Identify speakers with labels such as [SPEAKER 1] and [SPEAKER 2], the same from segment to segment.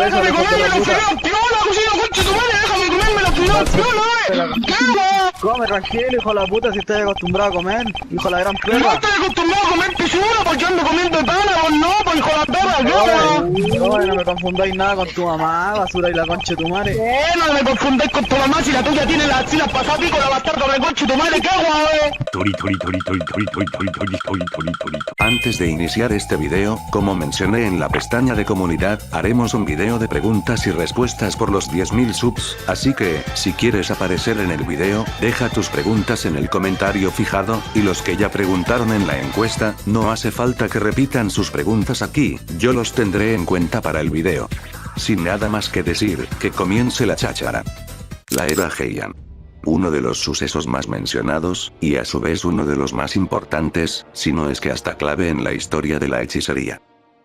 [SPEAKER 1] déjame
[SPEAKER 2] hijo de
[SPEAKER 1] comerme
[SPEAKER 2] la
[SPEAKER 1] los
[SPEAKER 2] puta.
[SPEAKER 1] fideos, piola, cocina, concha tu madre, déjame comerme los fideos, piola, ¿qué hago?
[SPEAKER 2] Come tranquilo, hijo de la puta, si estás acostumbrado a comer, hijo de la gran
[SPEAKER 1] No
[SPEAKER 2] perra.
[SPEAKER 1] estoy acostumbrado a comer pisura porque ando comiendo pana, vos no, pues hijo de la perra, ¿qué hago?
[SPEAKER 2] Oye, no me confundáis nada con tu mamá, basura y la concha de tu madre.
[SPEAKER 1] No me confundáis con tu mamá si la tuya tiene las axilas pasadas pico, la bastardo de concha tu madre, ¿qué hago,
[SPEAKER 3] Antes de iniciar este video, como mencioné en la pestaña de comunidad, haremos un video de preguntas y respuestas por los 10.000 subs, así que, si quieres aparecer en el video, deja tus preguntas en el comentario fijado, y los que ya preguntaron en la encuesta, no hace falta que repitan sus preguntas aquí, yo los tendré en cuenta para el video. Sin nada más que decir, que comience la cháchara. La era Heian. Uno de los sucesos más mencionados, y a su vez uno de los más importantes, si no es que hasta clave en la historia de la hechicería.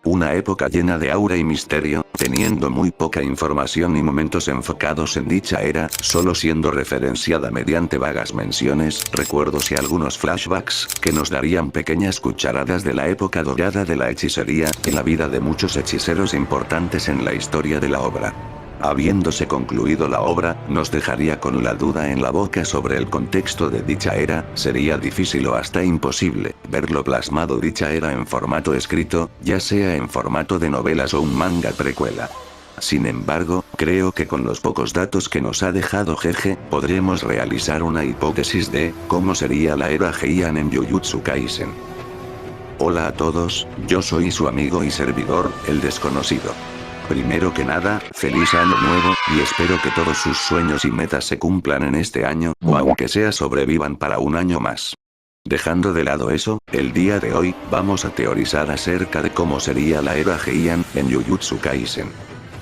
[SPEAKER 3] Una época llena de aura y misterio, teniendo muy poca información y momentos enfocados en dicha era, solo siendo referenciada mediante vagas menciones, recuerdos y algunos flashbacks, que nos darían pequeñas cucharadas de la época dorada de la hechicería, en la vida de muchos hechiceros importantes en la historia de la obra. Habiéndose concluido la obra, nos dejaría con la duda en la boca sobre el contexto de dicha era, sería difícil o hasta imposible, verlo plasmado dicha era en formato escrito, ya sea en formato de novelas o un manga precuela. Sin embargo, creo que con los pocos datos que nos ha dejado Jeje, podremos realizar una hipótesis de, cómo sería la era Heian en Jujutsu Kaisen. Hola a todos, yo soy su amigo y servidor, el desconocido. Primero que nada, feliz año nuevo, y espero que todos sus sueños y metas se cumplan en este año, o aunque sea sobrevivan para un año más. Dejando de lado eso, el día de hoy, vamos a teorizar acerca de cómo sería la era Heian en Jujutsu Kaisen.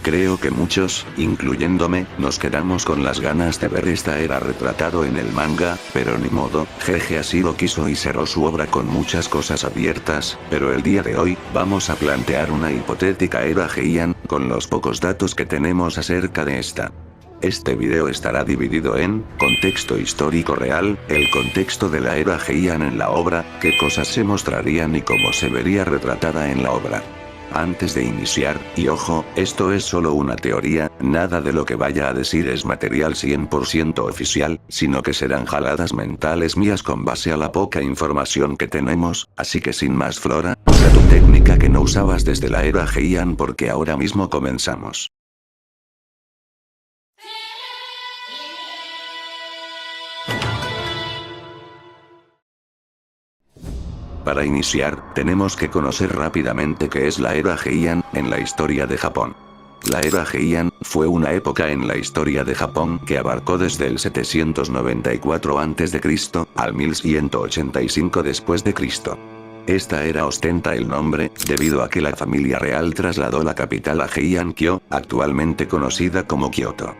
[SPEAKER 3] Creo que muchos, incluyéndome, nos quedamos con las ganas de ver esta era retratado en el manga, pero ni modo, Jeje así lo quiso y cerró su obra con muchas cosas abiertas, pero el día de hoy, vamos a plantear una hipotética era Heian, con los pocos datos que tenemos acerca de esta. Este video estará dividido en, contexto histórico real, el contexto de la era Heian en la obra, qué cosas se mostrarían y cómo se vería retratada en la obra. Antes de iniciar, y ojo, esto es solo una teoría, nada de lo que vaya a decir es material 100% oficial, sino que serán jaladas mentales mías con base a la poca información que tenemos, así que sin más Flora, usa tu técnica que no usabas desde la era Heian porque ahora mismo comenzamos. Para iniciar, tenemos que conocer rápidamente qué es la era Heian, en la historia de Japón. La era Heian, fue una época en la historia de Japón que abarcó desde el 794 a.C. al 1185 después de Cristo. Esta era ostenta el nombre, debido a que la familia real trasladó la capital a Heian-kyo, actualmente conocida como Kioto.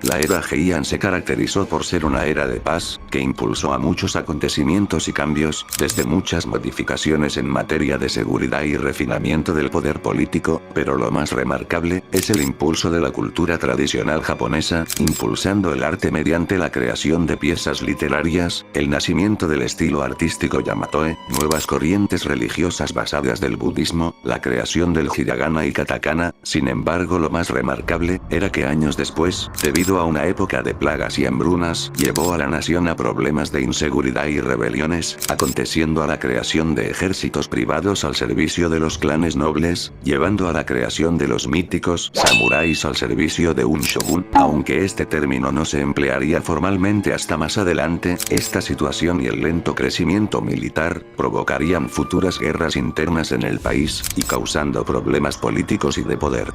[SPEAKER 3] La era Heian se caracterizó por ser una era de paz, que impulsó a muchos acontecimientos y cambios, desde muchas modificaciones en materia de seguridad y refinamiento del poder político, pero lo más remarcable, es el impulso de la cultura tradicional japonesa, impulsando el arte mediante la creación de piezas literarias, el nacimiento del estilo artístico Yamatoe, nuevas corrientes religiosas basadas del budismo, la creación del hiragana y katakana. Sin embargo, lo más remarcable, era que años después, debido a una época de plagas y hambrunas, llevó a la nación a problemas de inseguridad y rebeliones, aconteciendo a la creación de ejércitos privados al servicio de los clanes nobles, llevando a la creación de los míticos samuráis al servicio de un shogun, aunque este término no se emplearía formalmente hasta más adelante. Esta situación y el lento crecimiento militar, provocarían futuras guerras internas en el país, y causando problemas políticos y de poder.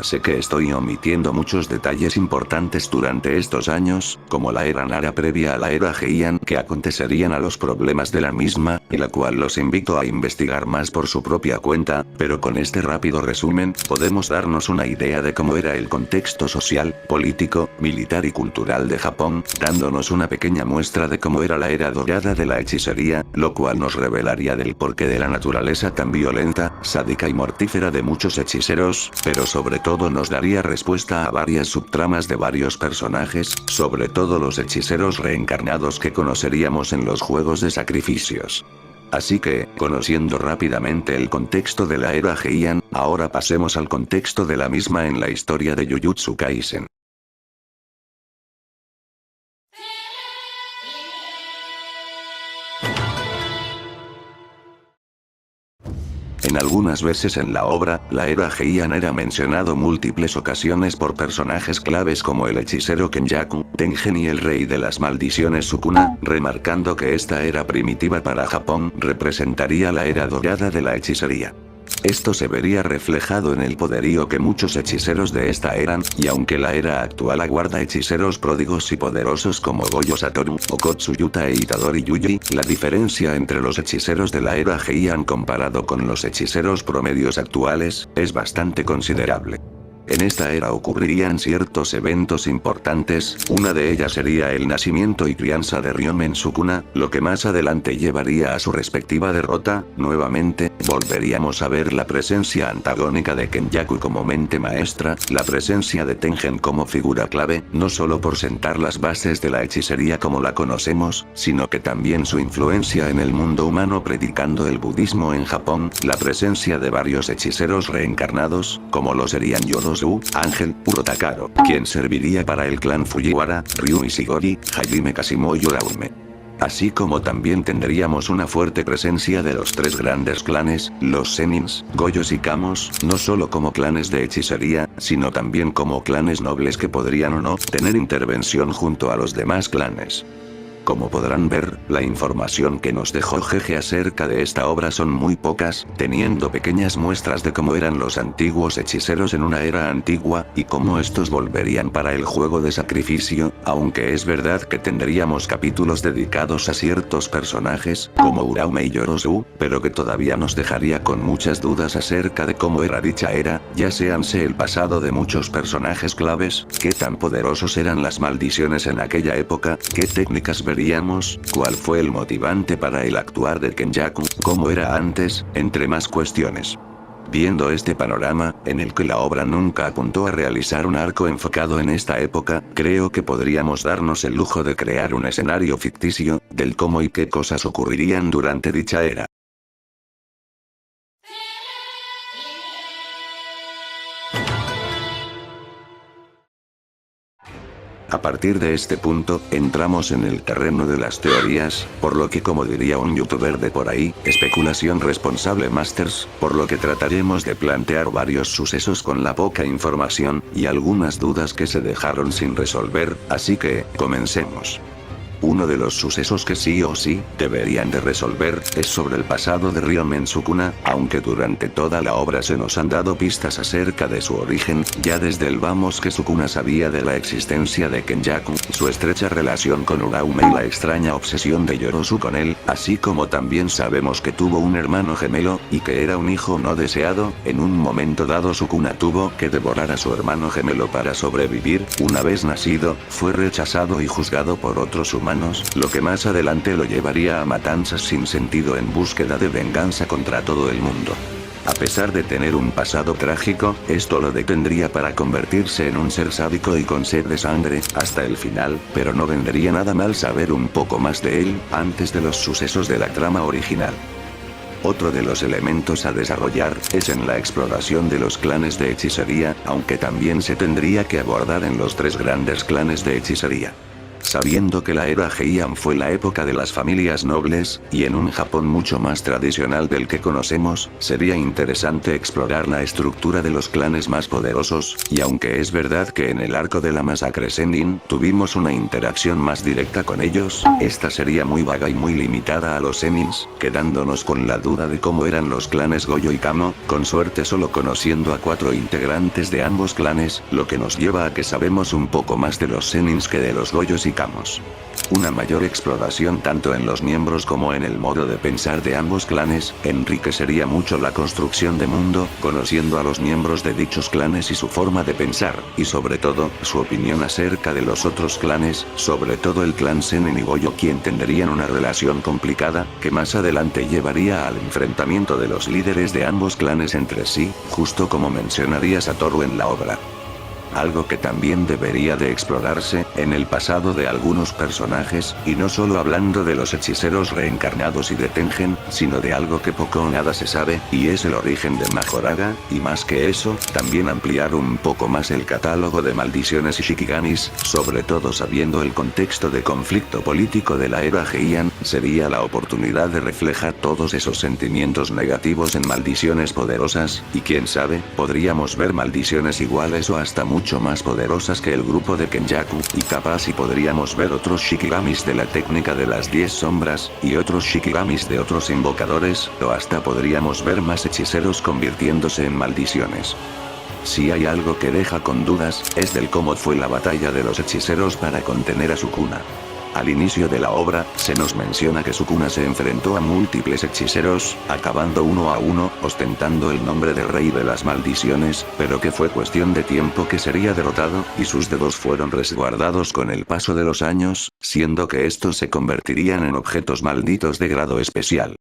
[SPEAKER 3] Sé que estoy omitiendo muchos detalles importantes durante estos años, como la era Nara previa a la era Heian que acontecerían a los problemas de la misma, y la cual los invito a investigar más por su propia cuenta, pero con este rápido resumen, podemos darnos una idea de cómo era el contexto social, político, militar y cultural de Japón, dándonos una pequeña muestra de cómo era la era dorada de la hechicería, lo cual nos revelaría del porqué de la naturaleza tan violenta, sádica y mortífera de muchos hechiceros, pero sobre todo nos daría respuesta a varias subtramas de varios personajes, sobre todo los hechiceros reencarnados que conoceríamos en los juegos de sacrificios. Así que, conociendo rápidamente el contexto de la era Heian, ahora pasemos al contexto de la misma en la historia de Jujutsu Kaisen. En algunas veces en la obra, la era Heian era mencionado múltiples ocasiones por personajes claves como el hechicero Kenjaku, Tengen y el rey de las maldiciones Sukuna, remarcando que esta era primitiva para Japón representaría la era dorada de la hechicería. Esto se vería reflejado en el poderío que muchos hechiceros de esta eran, y aunque la era actual aguarda hechiceros pródigos y poderosos como Gojo Satoru, Okotsu Yuta e Itadori Yuji, la diferencia entre los hechiceros de la era Heian comparado con los hechiceros promedios actuales, es bastante considerable. En esta era ocurrirían ciertos eventos importantes, una de ellas sería el nacimiento y crianza de Ryomen Sukuna, lo que más adelante llevaría a su respectiva derrota. Nuevamente, volveríamos a ver la presencia antagónica de Kenjaku como mente maestra, la presencia de Tengen como figura clave, no solo por sentar las bases de la hechicería como la conocemos, sino que también su influencia en el mundo humano predicando el budismo en Japón, la presencia de varios hechiceros reencarnados, como lo serían Yorozu, Ángel, Urotakaro, quien serviría para el clan Fujiwara, Ryu Ishigori, Hajime Kashimo y Uraume. Así como también tendríamos una fuerte presencia de los tres grandes clanes, los Senins, Goyos y Kamos, no solo como clanes de hechicería, sino también como clanes nobles que podrían o no tener intervención junto a los demás clanes. Como podrán ver, la información que nos dejó Jeje acerca de esta obra son muy pocas, teniendo pequeñas muestras de cómo eran los antiguos hechiceros en una era antigua, y cómo estos volverían para el juego de sacrificio, aunque es verdad que tendríamos capítulos dedicados a ciertos personajes, como Uraume y Yorozu, pero que todavía nos dejaría con muchas dudas acerca de cómo era dicha era, ya séanse el pasado de muchos personajes claves, qué tan poderosos eran las maldiciones en aquella época, qué técnicas veríamos, cuál fue el motivante para el actuar de Kenjaku, cómo era antes, entre más cuestiones. Viendo este panorama, en el que la obra nunca apuntó a realizar un arco enfocado en esta época, creo que podríamos darnos el lujo de crear un escenario ficticio, del cómo y qué cosas ocurrirían durante dicha era. A partir de este punto, entramos en el terreno de las teorías, por lo que como diría un youtuber de por ahí, especulación responsable masters, por lo que trataremos de plantear varios sucesos con la poca información, y algunas dudas que se dejaron sin resolver, así que, comencemos. Uno de los sucesos que sí o sí deberían de resolver es sobre el pasado de Ryomen Sukuna, aunque durante toda la obra se nos han dado pistas acerca de su origen, ya desde el vamos que Sukuna sabía de la existencia de Kenjaku, su estrecha relación con Uraume y la extraña obsesión de Yorozu con él, así como también sabemos que tuvo un hermano gemelo, y que era un hijo no deseado. En un momento dado Sukuna tuvo que devorar a su hermano gemelo para sobrevivir. Una vez nacido, fue rechazado y juzgado por otros humanos, lo que más adelante lo llevaría a matanzas sin sentido en búsqueda de venganza contra todo el mundo. A pesar de tener un pasado trágico, esto lo detendría para convertirse en un ser sádico y con sed de sangre, hasta el final, pero no vendría nada mal saber un poco más de él, antes de los sucesos de la trama original. Otro de los elementos a desarrollar es en la exploración de los clanes de hechicería, aunque también se tendría que abordar en los tres grandes clanes de hechicería. Sabiendo que la era Heian fue la época de las familias nobles, y en un Japón mucho más tradicional del que conocemos, sería interesante explorar la estructura de los clanes más poderosos, y aunque es verdad que en el arco de la masacre Sennin tuvimos una interacción más directa con ellos, esta sería muy vaga y muy limitada a los Senins, quedándonos con la duda de cómo eran los clanes Gojo y Kamo, con suerte solo conociendo a 4 integrantes de ambos clanes, lo que nos lleva a que sabemos un poco más de los Senins que de los Goyos y Kamos. Una mayor exploración tanto en los miembros como en el modo de pensar de ambos clanes, enriquecería mucho la construcción de mundo, conociendo a los miembros de dichos clanes y su forma de pensar, y sobre todo, su opinión acerca de los otros clanes, sobre todo el clan Sennin y Gojo, quien tendrían una relación complicada, que más adelante llevaría al enfrentamiento de los líderes de ambos clanes entre sí, justo como mencionaría Satoru en la obra. algo que también debería de explorarse, en el pasado de algunos personajes, y no solo hablando de los hechiceros reencarnados y de Tengen, sino de algo que poco o nada se sabe, y es el origen de Majoraga, y más que eso, también ampliar un poco más el catálogo de maldiciones y shikigamis, sobre todo sabiendo el contexto de conflicto político de la era Heian, sería la oportunidad de reflejar todos esos sentimientos negativos en maldiciones poderosas, y quién sabe, podríamos ver maldiciones iguales o hasta mucho más poderosas que el grupo de Kenjaku, y capaz y podríamos ver otros shikigamis de la técnica de las 10 sombras, y otros shikigamis de otros invocadores, o hasta podríamos ver más hechiceros convirtiéndose en maldiciones. Si hay algo que deja con dudas, es del cómo fue la batalla de los hechiceros para contener a Sukuna. Al inicio de la obra, se nos menciona que Sukuna se enfrentó a múltiples hechiceros, acabando uno a uno, ostentando el nombre de Rey de las Maldiciones, pero que fue cuestión de tiempo que sería derrotado, y sus dedos fueron resguardados con el paso de los años, siendo que estos se convertirían en objetos malditos de grado especial.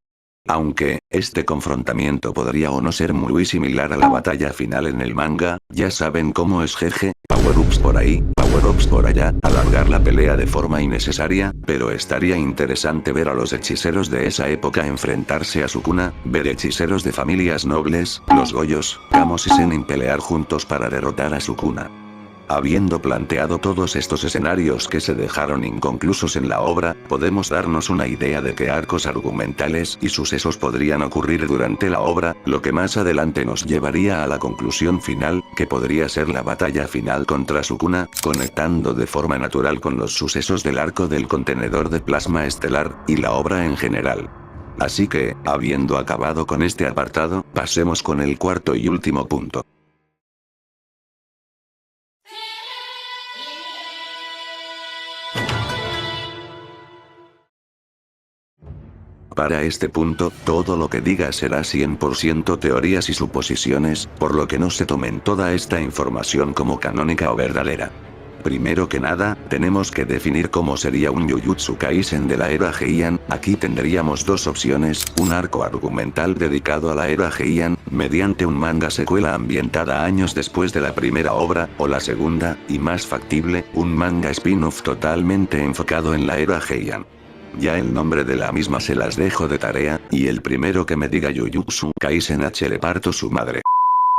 [SPEAKER 3] Aunque, este confrontamiento podría o no ser muy similar a la batalla final en el manga, ya saben cómo es jeje, power-ups por ahí, power-ups por allá, alargar la pelea de forma innecesaria, pero estaría interesante ver a los hechiceros de esa época enfrentarse a Sukuna, ver hechiceros de familias nobles, los Goyos, Kamos y Zenin pelear juntos para derrotar a Sukuna. Habiendo planteado todos estos escenarios que se dejaron inconclusos en la obra, podemos darnos una idea de qué arcos argumentales y sucesos podrían ocurrir durante la obra, lo que más adelante nos llevaría a la conclusión final, que podría ser la batalla final contra Sukuna, conectando de forma natural con los sucesos del arco del contenedor de plasma estelar, y la obra en general. Así que, habiendo acabado con este apartado, pasemos con el cuarto y último punto. Para este punto, todo lo que diga será 100% teorías y suposiciones, por lo que no se tomen toda esta información como canónica o verdadera. Primero que nada, tenemos que definir cómo sería un Jujutsu Kaisen de la era Heian. Aquí tendríamos dos opciones, un arco argumental dedicado a la era Heian, mediante un manga secuela ambientada años después de la primera obra, o la segunda, y más factible, un manga spin-off totalmente enfocado en la era Heian. Ya el nombre de la misma se las dejo de tarea, y el primero que me diga Jujutsu Kaisen H le parto su madre.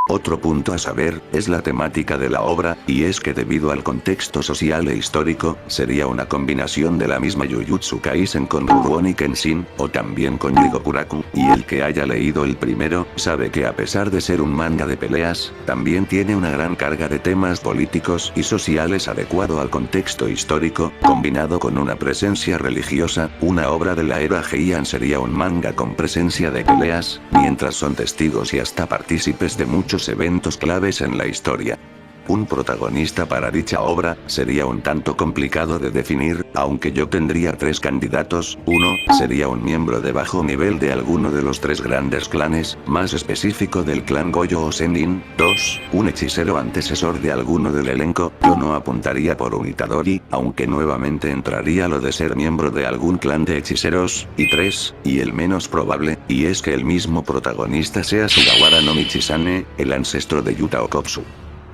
[SPEAKER 3] Otro punto a saber, es la temática de la obra, y es que debido al contexto social e histórico, sería una combinación de la misma Jujutsu Kaisen con Rurouni Kenshin, o también con Rigokuraku, y el que haya leído el primero, sabe que a pesar de ser un manga de peleas, también tiene una gran carga de temas políticos y sociales adecuado al contexto histórico, combinado con una presencia religiosa. Una obra de la era Heian sería un manga con presencia de peleas, mientras son testigos y hasta partícipes de muchos eventos claves en la historia. Un protagonista para dicha obra sería un tanto complicado de definir, aunque yo tendría tres candidatos. Uno, sería un miembro de bajo nivel de alguno de los tres grandes clanes, más específico del clan Goyo o Zenin. 2, un hechicero antecesor de alguno del elenco. Yo no apuntaría por un Itadori, aunque nuevamente entraría lo de ser miembro de algún clan de hechiceros. Y 3, y el menos probable, y es que el mismo protagonista sea Sugawara no Michisane, el ancestro de Yuta Okkotsu.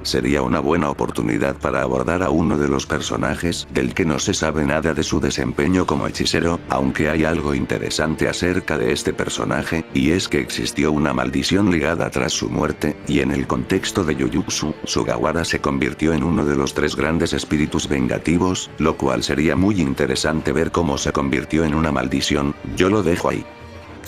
[SPEAKER 3] Sería una buena oportunidad para abordar a uno de los personajes del que no se sabe nada de su desempeño como hechicero, aunque hay algo interesante acerca de este personaje, y es que existió una maldición ligada tras su muerte, y en el contexto de Jujutsu, Sugawara se convirtió en uno de los tres grandes espíritus vengativos, lo cual sería muy interesante ver cómo se convirtió en una maldición. Yo lo dejo ahí.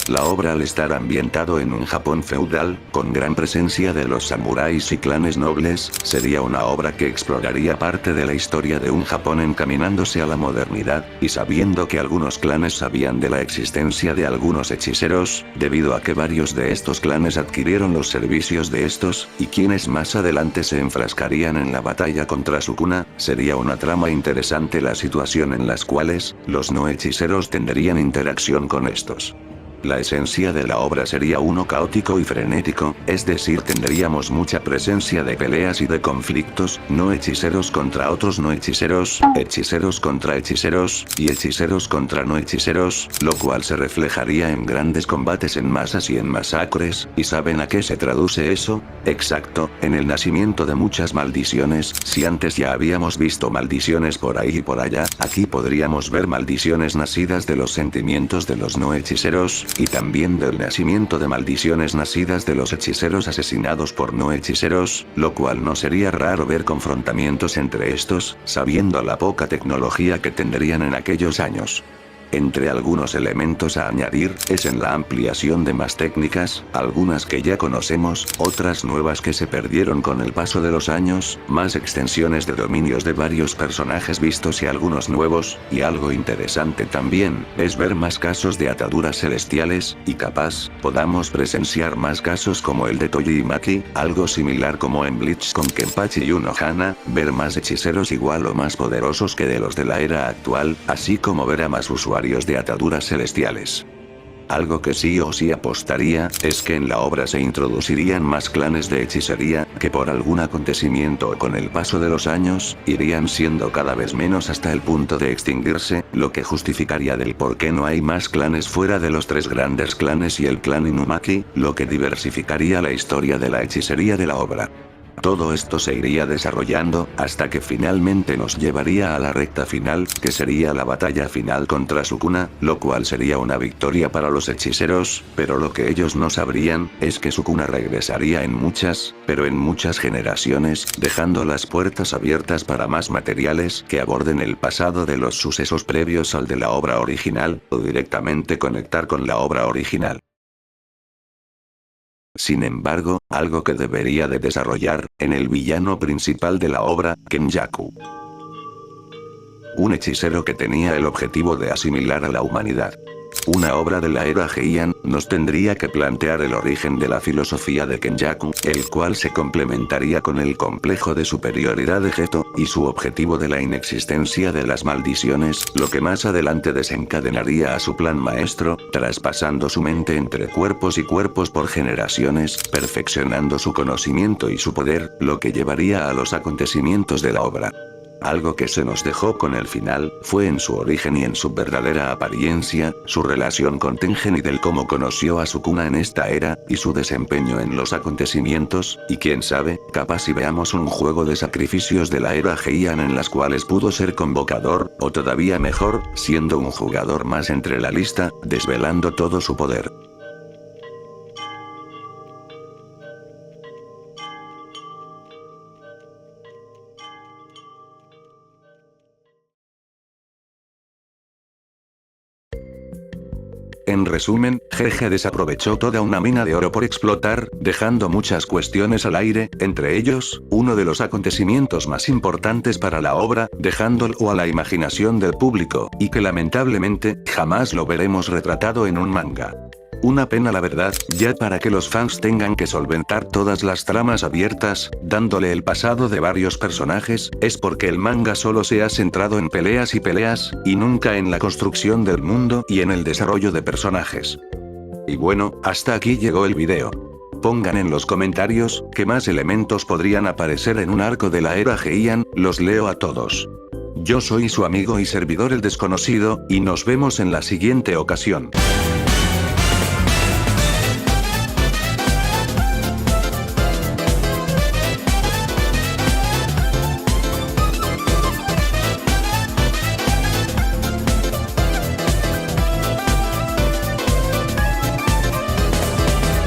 [SPEAKER 3] La obra, al estar ambientado en un Japón feudal, con gran presencia de los samuráis y clanes nobles, sería una obra que exploraría parte de la historia de un Japón encaminándose a la modernidad, y sabiendo que algunos clanes sabían de la existencia de algunos hechiceros, debido a que varios de estos clanes adquirieron los servicios de estos, y quienes más adelante se enfrascarían en la batalla contra Sukuna. Sería una trama interesante la situación en las cuales, los no hechiceros tendrían interacción con estos. La esencia de la obra sería uno caótico y frenético, es decir, tendríamos mucha presencia de peleas y de conflictos, no hechiceros contra otros no hechiceros, hechiceros contra hechiceros, y hechiceros contra no hechiceros, lo cual se reflejaría en grandes combates en masas y en masacres, ¿y saben a qué se traduce eso? Exacto, en el nacimiento de muchas maldiciones. Si antes ya habíamos visto maldiciones por ahí y por allá, aquí podríamos ver maldiciones nacidas de los sentimientos de los no hechiceros, y también del nacimiento de maldiciones nacidas de los hechiceros asesinados por no hechiceros, lo cual no sería raro ver confrontamientos entre estos, sabiendo la poca tecnología que tendrían en aquellos años. Entre algunos elementos a añadir, es en la ampliación de más técnicas, algunas que ya conocemos, otras nuevas que se perdieron con el paso de los años, más extensiones de dominios de varios personajes vistos y algunos nuevos, y algo interesante también, es ver más casos de ataduras celestiales, y capaz, podamos presenciar más casos como el de Toji y Maki, algo similar como en Bleach con Kenpachi y Unohana, ver más hechiceros igual o más poderosos que de los de la era actual, así como ver a más usuarios de ataduras celestiales. Algo que sí o sí apostaría, es que en la obra se introducirían más clanes de hechicería, que por algún acontecimiento o con el paso de los años, irían siendo cada vez menos hasta el punto de extinguirse, lo que justificaría del por qué no hay más clanes fuera de los 3 grandes clanes y el clan Inumaki, lo que diversificaría la historia de la hechicería de la obra. Todo esto se iría desarrollando, hasta que finalmente nos llevaría a la recta final, que sería la batalla final contra Sukuna, lo cual sería una victoria para los hechiceros, pero lo que ellos no sabrían, es que Sukuna regresaría en muchas, pero en muchas generaciones, dejando las puertas abiertas para más materiales que aborden el pasado de los sucesos previos al de la obra original, o directamente conectar con la obra original. Sin embargo, algo que debería de desarrollar, en el villano principal de la obra, Kenjaku. Un hechicero que tenía el objetivo de asimilar a la humanidad. Una obra de la era Heian, nos tendría que plantear el origen de la filosofía de Kenjaku, el cual se complementaría con el complejo de superioridad de Geto, y su objetivo de la inexistencia de las maldiciones, lo que más adelante desencadenaría a su plan maestro, traspasando su mente entre cuerpos y cuerpos por generaciones, perfeccionando su conocimiento y su poder, lo que llevaría a los acontecimientos de la obra. Algo que se nos dejó con el final, fue en su origen y en su verdadera apariencia, su relación con Tengen y del cómo conoció a Sukuna en esta era, y su desempeño en los acontecimientos, y quién sabe, capaz si veamos un juego de sacrificios de la era Heian en las cuales pudo ser convocador, o todavía mejor, siendo un jugador más entre la lista, desvelando todo su poder. En resumen, GG desaprovechó toda una mina de oro por explotar, dejando muchas cuestiones al aire, entre ellos, uno de los acontecimientos más importantes para la obra, dejándolo a la imaginación del público, y que lamentablemente, jamás lo veremos retratado en un manga. Una pena la verdad, ya para que los fans tengan que solventar todas las tramas abiertas, dándole el pasado de varios personajes, es porque el manga solo se ha centrado en peleas, y nunca en la construcción del mundo y en el desarrollo de personajes. Y bueno, hasta aquí llegó el video. Pongan en los comentarios, qué más elementos podrían aparecer en un arco de la era Heian, los leo a todos. Yo soy su amigo y servidor el desconocido, y nos vemos en la siguiente ocasión.